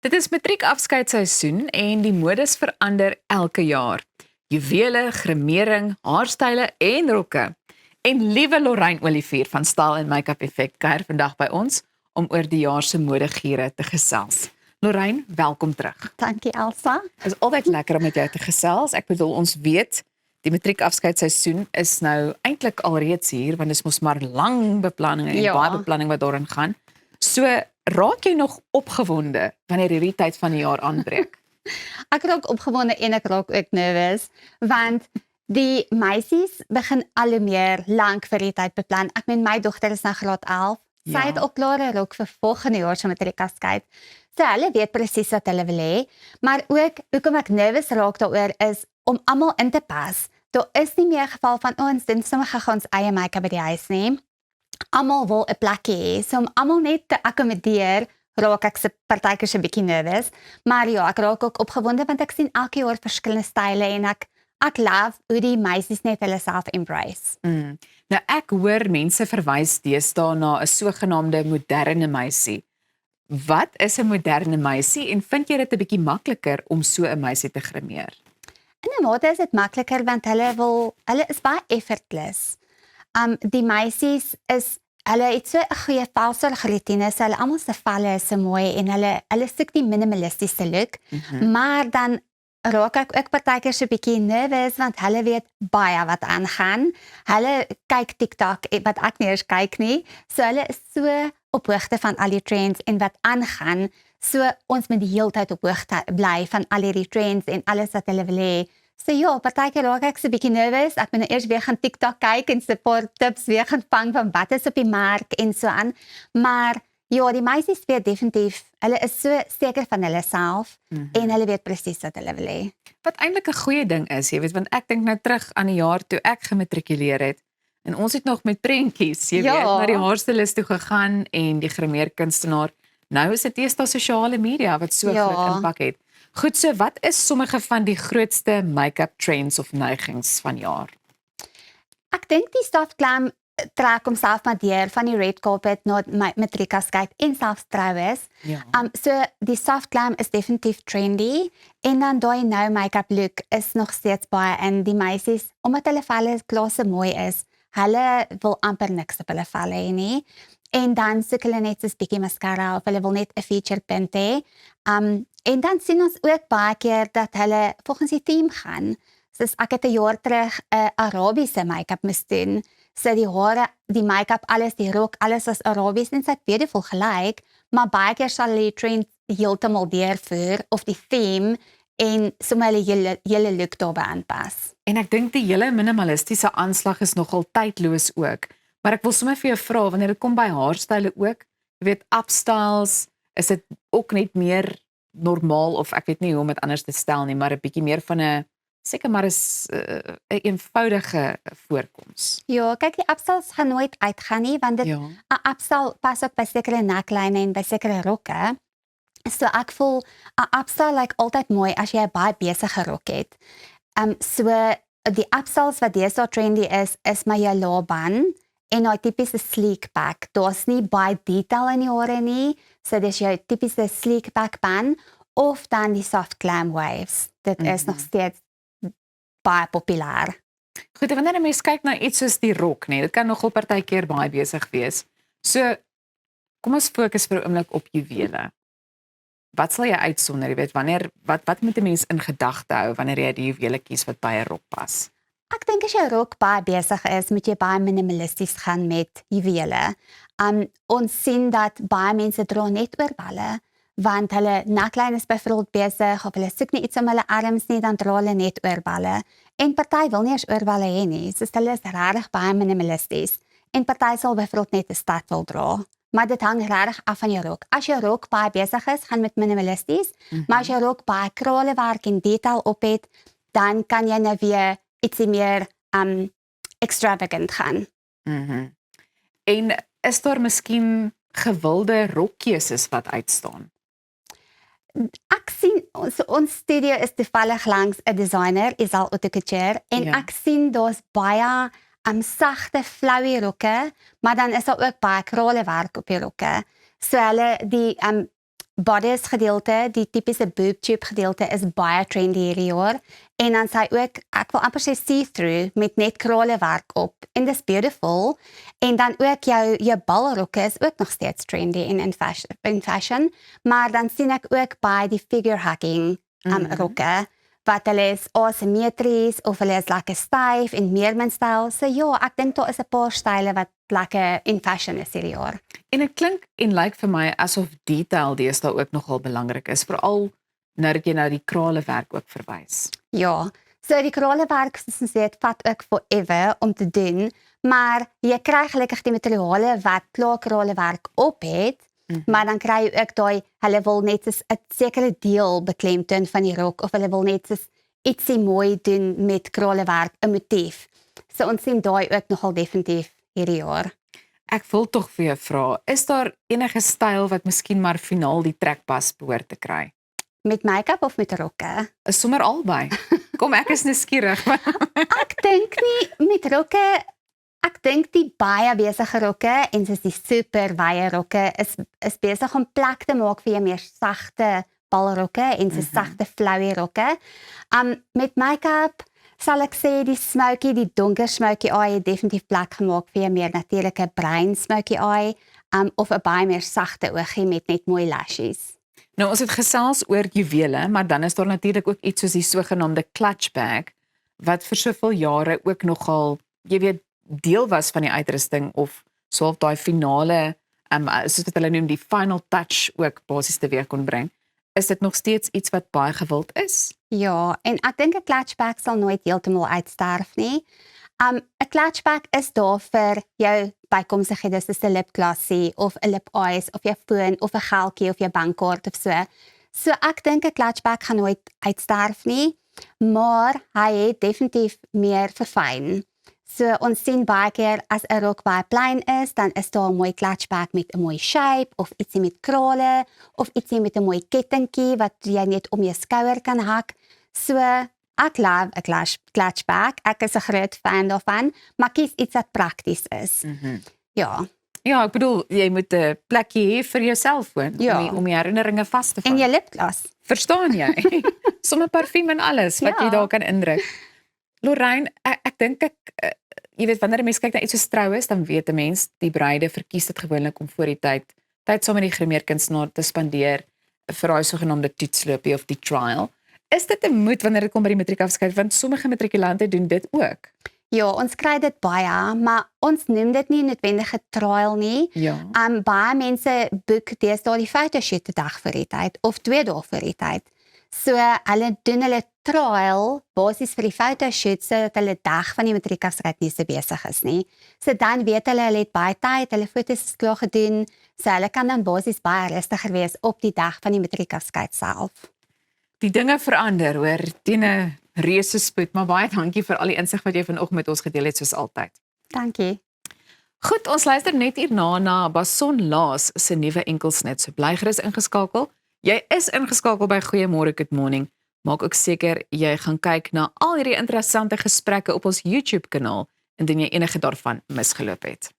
Dit is matriekafskeidsseisoen en die modes verander elke jaar. Juwele, gremering, haarstyle en rokke. En liewe Lorraine Olivier van Style & Make-up Effect kuier vandag by ons om oor die jaar se modegiere te gesels. Lorraine, welkom terug. Dankie Elsa. Dit is altyd lekker om met jou te gesels. Ek bedoel, ons weet die matriekafskeidsseisoen is nou eintlik alreeds hier, want dit is mos maar lang beplanning en baie beplanning wat daarin gaan. So, raak jy nog opgewonde wanneer hierdie tyd van die jaar aanbreek? Ek raak opgewonde en ek raak ook nervus, want die meisies begin al hoe meer lank vir die tyd beplan. Ek meen, my dogter is nou graad 11. Sy het al klaar 'n rok vir volgende jaar se matriekafskeid. So hulle weet presies wat hulle wil hê, maar ook hoekom ek nervus raak daaroor is om almal in te pas. Daar is nie meer 'n geval van ons doen sommige gaan ons eie make-up by die huis nie. Almal wil 'n plekkie hê, so om almal net te akkommodeer, raak ek se partykeer so 'n bietjie nervus. Maar ja, ek raak ook opgewonde want ek sien elke jaar verskillende style en ek love hoe die meisies net hulle self embrace. Nou ek hoor mense verwys deesdae na 'n sogenaamde moderne meisie. Wat is 'n moderne meisie en vind jy dit 'n bietjie makliker om so 'n meisie te grimeer? In 'n mate is dit makliker want hulle is baie effortless. Die meisies hulle het so 'n goeie velsorgroutine, so hulle almal se velle is so mooi en hulle soek die minimalistiese look, maar dan raak ek ook partykeer so 'n bietjie nervus want hulle weet baie wat aangaan. Hulle kyk TikTok wat ek nie eens kyk nie, so hulle is so op hoogte van al die trends en wat aangaan. So ons moet die hele tyd op hoogte bly van al hierdie trends en alles wat hulle wil hê. So ja, partykeer raak ek so 'n bietjie nervus. Ek moet nou eers weer gaan TikTok kyk en so 'n paar tips weer gaan vang van wat is op die mark en so aan. Maar ja, die meisies weet definitief, hulle is so seker van hulle self en hulle weet presies wat hulle wil hê. Wat eintlik 'n goeie ding is, jy weet, want ek dink nou terug aan die jaar toe ek gematrikuleer het en ons het nog met prentjies, jy weet, na die haarstylist toe gegaan en die grimeerkunstenaar. Nou is dit eers sosiale media wat so groot impak het. Goed, so wat is sommige van die grootste make-up trends of neigings van jaar? Ek dink die soft glam trek homself maar deur van die red carpet na matriekafskeid en selfs troues. So die soft glam is definitief trendy en dan daai nou make-up look is nog steeds baie in die meisies, omdat hulle velle klaar so mooi is, hulle wil amper niks op hulle velle hê nie. En dan soek hulle net so 'n bietjie mascara of hulle wil net 'n feature tint hê. En dan sien ons ook baie keer dat hulle volgens die theme gaan. Soos ek het 'n jaar terug 'n Arabiese make-up moes doen. So die hare, die make-up, alles, die rok, alles was Arabies en sy het beautiful gelyk, maar baie keer sal hulle die trend heeltemal deurvoer of die theme en sommer hulle hele look daarbey aanpas. En ek dink die hele minimalistiese aanslag is nogal tydloos ook. Maar ek wil sommer vir jou vra, wanneer dit kom by haarstyle ook, jy weet, upstyles, is dit ook net meer normaal, of ek weet nie hoe om dit anders te stel nie, maar 'n bietjie meer van 'n, seker maar is 'n eenvoudige voorkoms. Ja, kyk, die upstyles gaan nooit uitgaan nie, want 'n upstyle pas ook by sekere neckline en by sekere rokke. So ek voel 'n upstyle lyk altyd mooi as jy 'n baie besige rok het. So die upstyles wat deesdae trendy is my jou laaband en daai tipiese sleek back. Daar's nie baie detail in die hare nie, so dis jou tipiese sleek back band of dan die soft glam waves. Dit is nog steeds baie populair. Goed, en wanneer 'n mens kyk na iets soos die rok, nee, dit kan nogal partykeer baie besig wees. So kom ons fokus vir 'n oomblik op juwele. Wat sal jy uitsonder, jy weet, wat moet 'n mens in gedagte hou wanneer jy die juwele kies wat by 'n rok pas? Ek dink as jy rok baie besig is, moet jy baie minimalisties gaan met juwele. Ons sien dat baie mense dra net oorballe, want hulle neckline is byvoorbeeld besig of hulle soek nie iets om hulle arms nie, dan dra hulle net oorballe. En party wil nie eens oorballe hê nie, so hulle is regtig baie minimalisties. En party sal byvoorbeeld net 'n stad wil dra. Maar dit hang regtig af van jou rok. As jou rok baie besig is, gaan met minimalisties, maar as jou rok baie kralewerk en detail op het, dan kan jy nou weer ietsie meer extravagant gaan. En is daar miskien gewilde rokkeuses wat uitstaan? Ek sien, ons studio is toevallig langs 'n designer, Isal Otto-Couture, en ek sien daar's baie sagte, flowy rokke, maar dan is daar ook baie kralewerk op die rokke. So hulle, die bodice gedeelte, die tipiese boob tube gedeelte is baie trendy hierdie jaar. En dan sy ook, ek wil amper sê see-through met net kralewerk op. En dis beautiful. En dan ook jou balrokke is ook nog steeds trendy en in fashion. Maar dan sien ek ook baie die figure hugging rokke. Wat hulle is asymmetries of hulle is lekker styf en meermin-styl. So ja, ek dink daar is 'n paar style wat lekker in fashion is hierdie jaar. En dit klink en lyk vir my asof detail deesdae ook nogal belangrik is, veral nou dat jy nou die kralewerk ook verwys. Ja, so die kralewerk soos ons sê, vat ook forever om te doen, maar jy kry gelukkig die materiale wat klaar kralewerk op het, maar dan kry jy ook daai, hulle wil net 'n sekere deel beklemtoon van die rok, of hulle wil net ietsie mooi doen met kralewerk, 'n motief. So ons sien daai ook nogal definitief hierdie jaar. Ek wil tog vir jou vra, is daar enige styl wat miskien maar finaal die trekpas behoort te kry? Met make-up of met rokke? Is sommer albei. Kom, ek is nuuskierig. Ek dink nie met rokke, ek dink die baie besige rokke en soos die super wye rokke is besig om plek te maak vir jou meer sagte balrokke en so sagte flowy rokke. Met make-up sal ek sê die donker smoky eye het definitief plek gemaak vir 'n meer natuurlike bruin smoky eye, of 'n baie meer sagte oogie met net mooi lashes. Nou ons het gesels oor juwele, maar dan is daar natuurlik ook iets soos die sogenaamde clutch bag wat vir soveel jare ook nogal, jy weet, deel was van die uitrusting of soof daai finale soos wat hulle noem die final touch ook basies teweeg kon bring. Is dit nog steeds iets wat baie gewild is? Ja, en ek dink 'n clutch bag sal nooit heeltemal uitsterf nie. 'n Clutch bag is daar vir jou bykomstighede soos 'n lipglossie of 'n lip eyes of jou foon of 'n geldjie of jou bankkaart of so. So ek dink 'n clutch bag gaan nooit uitsterf nie, maar hy het definitief meer verfyn. So ons sien baie keer as 'n rok baie plain is, dan is daar 'n mooi clutch bag met 'n mooi shape of ietsie met krale of ietsie met 'n mooi kettingkie wat jy net om jou skouer kan hak. So ek love 'n clutch bag. Ek is 'n groot fan daarvan, maar kies iets wat prakties is. Ja. Ja, ek bedoel jy moet 'n plekjie hê vir jou selfoon om die herinneringe vas te vang. En jou lipgloss. Verstaan jy? Sommige parfuum en alles wat jy daar kan indruk. Lorraine, ek dink jy weet wanneer 'n mens kyk na iets soos troues, dan weet 'n mens die bruide verkies dit gewoonlik om voor die tyd saam met die grimeerkunstenaar te spandeer vir daai sogenaamde toetsloopie of die trial. Is dit 'n moed wanneer dit kom by die matriekafskeid, want sommige matrikulante doen dit ook? Ja, ons kry dit baie, maar ons noem dit nie noodwendige trial nie. Ja. Baie mense boek deesdae die fotoshoot 'n dag voor die tyd of 2 dae voor die tyd. So hulle doen hulle trial basies vir die fotoshoot sodat hulle dag van die matriekafskeid nie so besig is nie. So dan weet hulle het baie tyd, hulle foto's is klaar gedoen, so hulle kan dan basies baie rustiger wees op die dag van die matriekafskeid self. Die dinge verander hoor, teen 'n reuse spoed, maar baie dankie vir al die insig wat jy vanoggend met ons gedeel het soos altyd. Dankie. Goed, ons luister net hierna na Bason Laas se nuwe enkelsnit. So bly gerus ingeskakel. Jy is ingeskakel by Goeiemôre Good Morning. Maak ook seker jy gaan kyk na al hierdie interessante gesprekke op ons YouTube kanaal indien jy enige daarvan misgeloop het.